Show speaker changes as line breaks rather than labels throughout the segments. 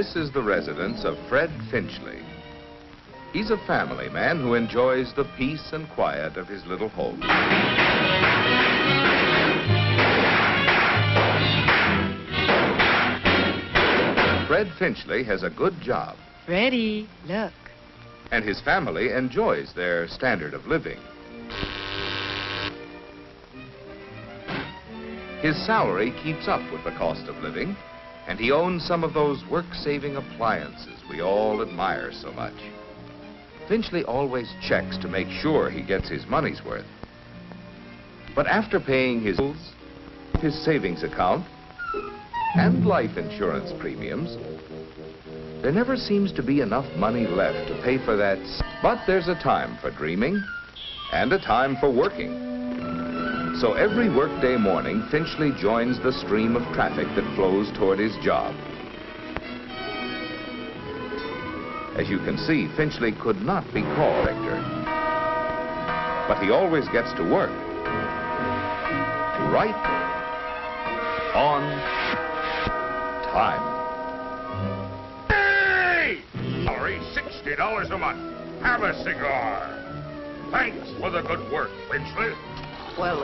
This is the residence of Fred Finchley. He's a family man who enjoys the peace and quiet of his little home. Fred Finchley has a good job.
Freddie, look.
And his family enjoys their standard of living. His salary keeps up with the cost of living, and he owns some of those work-saving appliances we all admire so much. Finchley always checks to make sure he gets his money's worth. But after paying his bills, his savings account, and life insurance premiums, there never seems to be enough money left to pay for that. But there's a time for dreaming and a time for working. So every workday morning, Finchley joins the stream of traffic that flows toward his job. As you can see, Finchley could not be called Victor, but he always gets to work. Right on time.
Hey! Salary $60 a month. Have a cigar. Thanks for the good work, Finchley.
Well,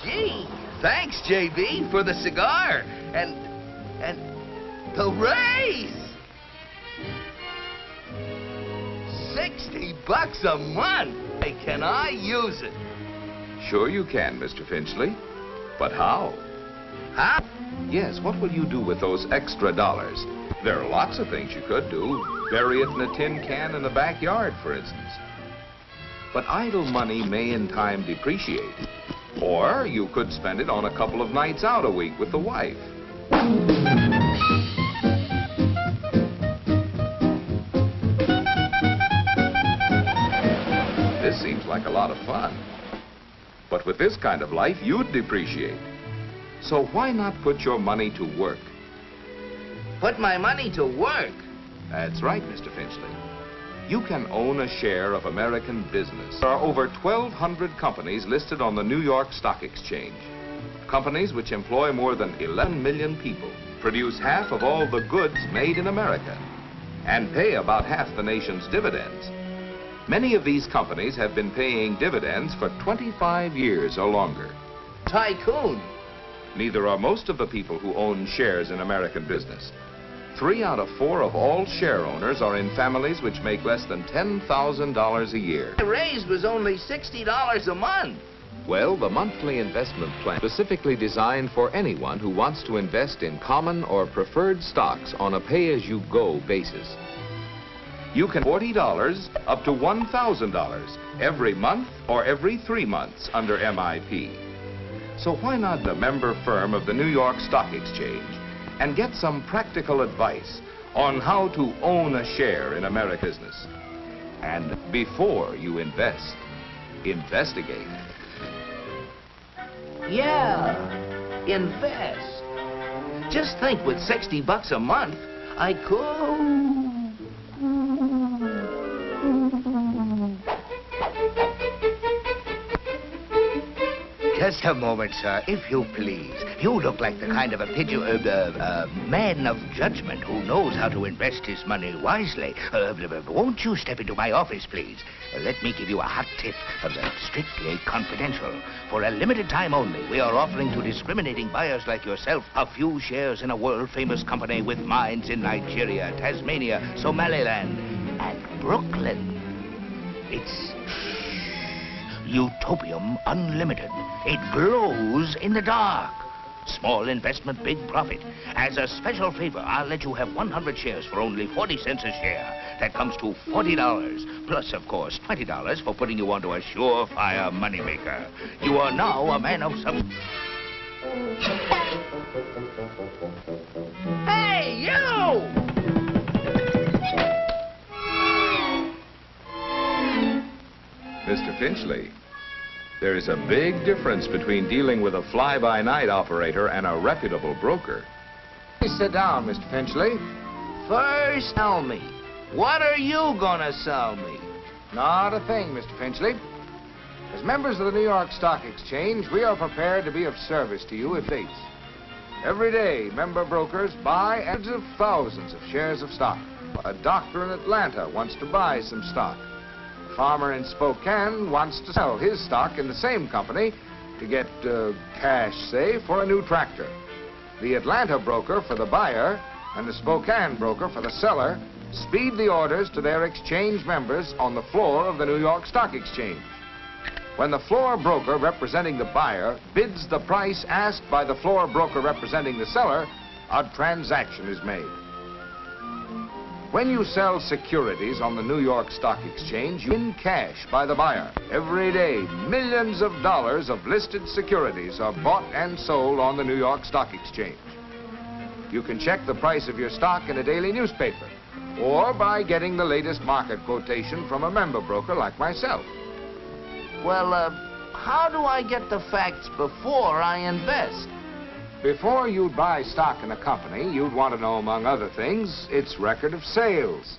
gee, thanks, JB, for the cigar and the raise. $60 a month. Hey, can I use it?
Sure you can, Mr. Finchley. But how?
Huh?
Yes, what will you do with those extra dollars? There are lots of things you could do. Bury it in a tin can in the backyard, for instance. But idle money may in time depreciate. Or you could spend it on a couple of nights out a week with the wife. This seems like a lot of fun. But with this kind of life, you'd depreciate. So why not put your money to work?
Put my money to work?
That's right, Mr. Finchley. You can own a share of American business. There are over 1,200 companies listed on the New York Stock Exchange. Companies which employ more than 11 million people, produce half of all the goods made in America, and pay about half the nation's dividends. Many of these companies have been paying dividends for 25 years or longer.
Tycoon.
Neither are most of the people who own shares in American business. 3 out of 4 of all share owners are in families which make less than $10,000 a year.
The raise was only $60 a month.
Well, the monthly investment plan is specifically designed for anyone who wants to invest in common or preferred stocks on a pay-as-you-go basis. You can $40 up to $1,000 every month or every 3 months under MIP. So why not the member firm of the New York Stock Exchange and get some practical advice on how to own a share in American business? And before you invest, investigate.
Yeah, invest. Just think, with $60 a month, I could... Just a moment, sir, if you please. You look like the kind of a man of judgment who knows how to invest his money wisely. Won't you step into my office, please? Let me give you a hot tip, strictly confidential. For a limited time only, we are offering to discriminating buyers like yourself a few shares in a world-famous company with mines in Nigeria, Tasmania, Somaliland, and Brooklyn. It's Utopium Unlimited. It glows in the dark. Small investment, big profit. As a special favor, I'll let you have 100 shares for only 40 cents a share. That comes to $40. Plus, of course, $20 for putting you onto a surefire moneymaker. You are now a man of some... Hey, you!
Mr. Finchley, there is a big difference between dealing with a fly-by-night operator and a reputable broker.
Please sit down, Mr. Finchley.
First, tell me, what are you gonna sell me?
Not a thing, Mr. Finchley. As members of the New York Stock Exchange, we are prepared to be of service to you if dates. Every day, member brokers buy hundreds of thousands of shares of stock. A doctor in Atlanta wants to buy some stock. A farmer in Spokane wants to sell his stock in the same company to get cash, say, for a new tractor. The Atlanta broker for the buyer and the Spokane broker for the seller speed the orders to their exchange members on the floor of the New York Stock Exchange. When the floor broker representing the buyer bids the price asked by the floor broker representing the seller, a transaction is made. When you sell securities on the New York Stock Exchange, you win cash by the buyer. Every day, millions of dollars of listed securities are bought and sold on the New York Stock Exchange. You can check the price of your stock in a daily newspaper, or by getting the latest market quotation from a member broker like myself.
Well, how do I get the facts before I invest?
Before you'd buy stock in a company, you'd want to know, among other things, its record of sales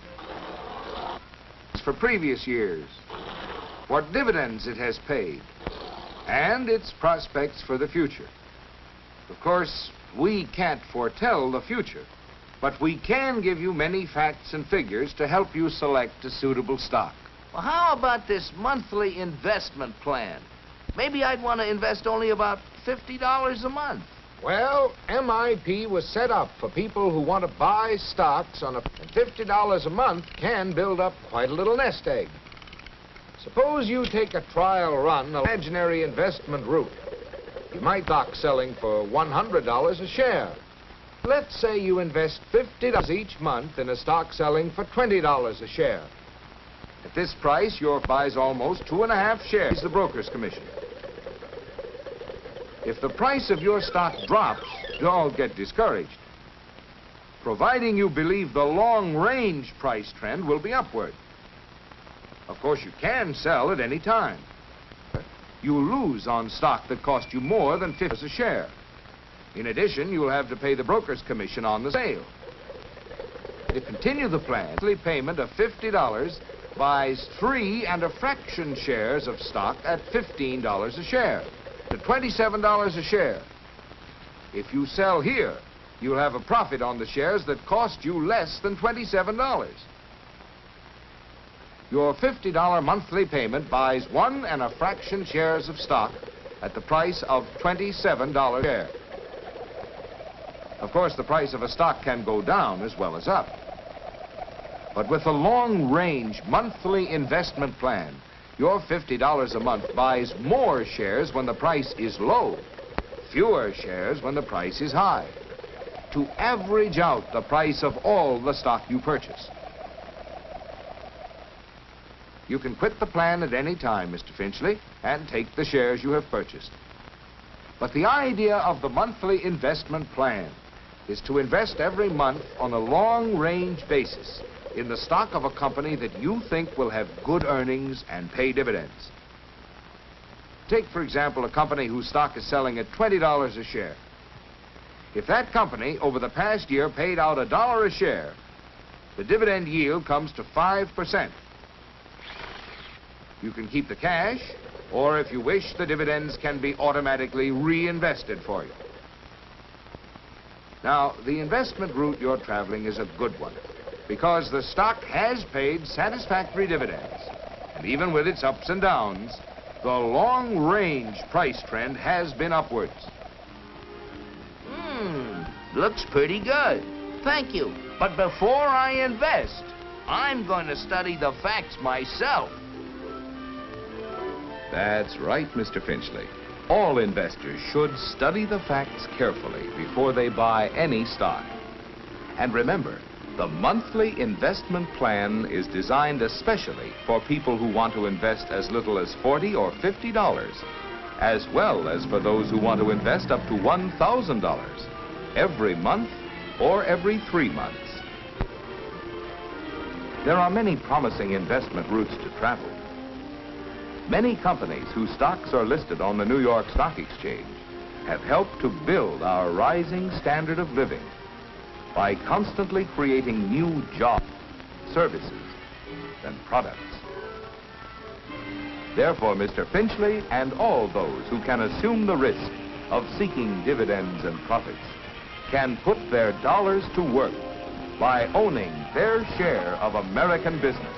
for previous years, what dividends it has paid, and its prospects for the future. Of course, we can't foretell the future, but we can give you many facts and figures to help you select a suitable stock.
Well, how about this monthly investment plan? Maybe I'd want to invest only about $50 a month.
Well, MIP was set up for people who want to buy stocks on and $50 a month can build up quite a little nest egg. Suppose you take a trial run of imaginary investment route. You might stock selling for $100 a share. Let's say you invest $50 each month in a stock selling for $20 a share. At this price, your buys almost 2.5 shares the broker's commission. If the price of your stock drops, don't get discouraged, providing you believe the long-range price trend will be upward. Of course, you can sell at any time. You lose on stock that cost you more than $50 a share. In addition, you'll have to pay the broker's commission on the sale. To continue the plan, monthly payment of $50 buys 3 1/2 shares of stock at $15 a share, to $27 a share. If you sell here, you'll have a profit on the shares that cost you less than $27. Your $50 monthly payment buys 1 1/2 shares of stock at the price of $27 a share. Of course, the price of a stock can go down as well as up. But with a long-range monthly investment plan, your $50 a month buys more shares when the price is low, fewer shares when the price is high, to average out the price of all the stock you purchase. You can quit the plan at any time, Mr. Finchley, and take the shares you have purchased. But the idea of the monthly investment plan is to invest every month on a long-range basis in the stock of a company that you think will have good earnings and pay dividends. Take, for example, a company whose stock is selling at $20 a share. If that company, over the past year, paid out $1 a share, the dividend yield comes to 5%. You can keep the cash, or if you wish, the dividends can be automatically reinvested for you. Now, the investment route you're traveling is a good one, because the stock has paid satisfactory dividends. And even with its ups and downs, the long-range price trend has been upwards.
Looks pretty good. Thank you. But before I invest, I'm going to study the facts myself.
That's right, Mr. Finchley. All investors should study the facts carefully before they buy any stock. And remember, the monthly investment plan is designed especially for people who want to invest as little as $40 or $50, as well as for those who want to invest up to $1,000 every month or every 3 months. There are many promising investment routes to travel. Many companies whose stocks are listed on the New York Stock Exchange have helped to build our rising standard of living by constantly creating new jobs, services, and products. Therefore, Mr. Finchley and all those who can assume the risk of seeking dividends and profits can put their dollars to work by owning their share of American business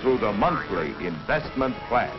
through the monthly investment plan.